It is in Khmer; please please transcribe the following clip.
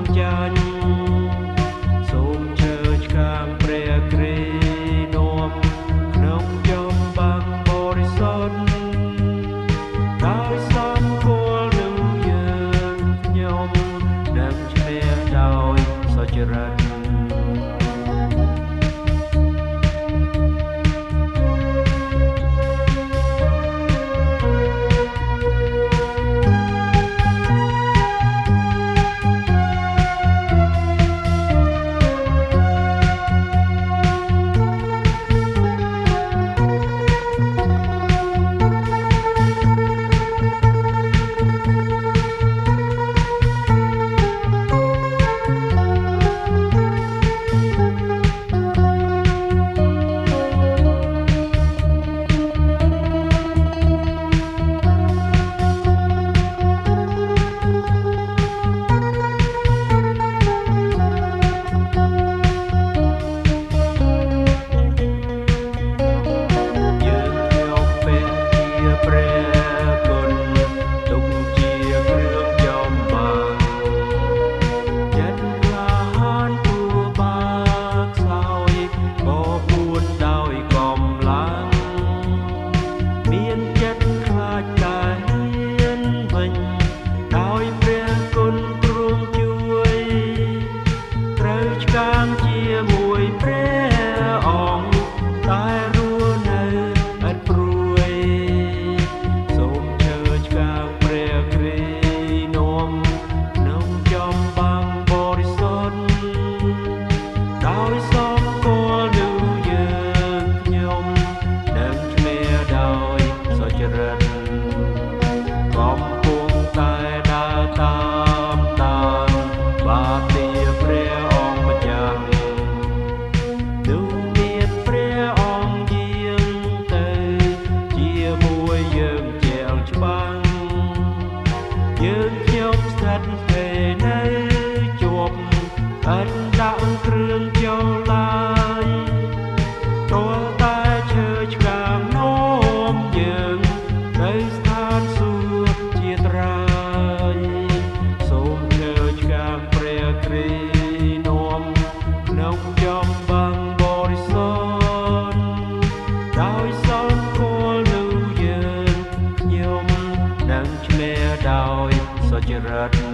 ងចាញ់សូមជើឆ្កាងព្រះគ្រីនាំក្នុងចំបាំងបរិសុទ្ធដោយសំគួរនឹងយើងខ្ញុំនឹងឈ្នះដោយសុចរិតជាមួយព្រះអង្គតែរស់នៅឥតព្រួយសូមជើឆ្កាងព្រះគ្រីនាំក្នុងចំបាំងបរិសុទ្ធដោយសំគួរនឹងយើងខ្ញុំនឹងឈ្នះដោយសុចរិតកំពុងតែដើរតាមបាទាព្រះអង្គម្ចាស់យើងខ្ញុំស្ថិតពេលនៅជាប់អិនដាក់គ្រឿងចូលឡាយទាល់តែឈើឆ្កាងនាំយើងទៅស្ថានសួគ៌ជាត្រើយសូមឈើឆ្កាងព្រះគ្រីនាំក្នុងចំបាំងបរិសុទ្ធដោយសំគួរនឹងយើងខ្ញុំនឹងឈ្នះដោយសុចរិត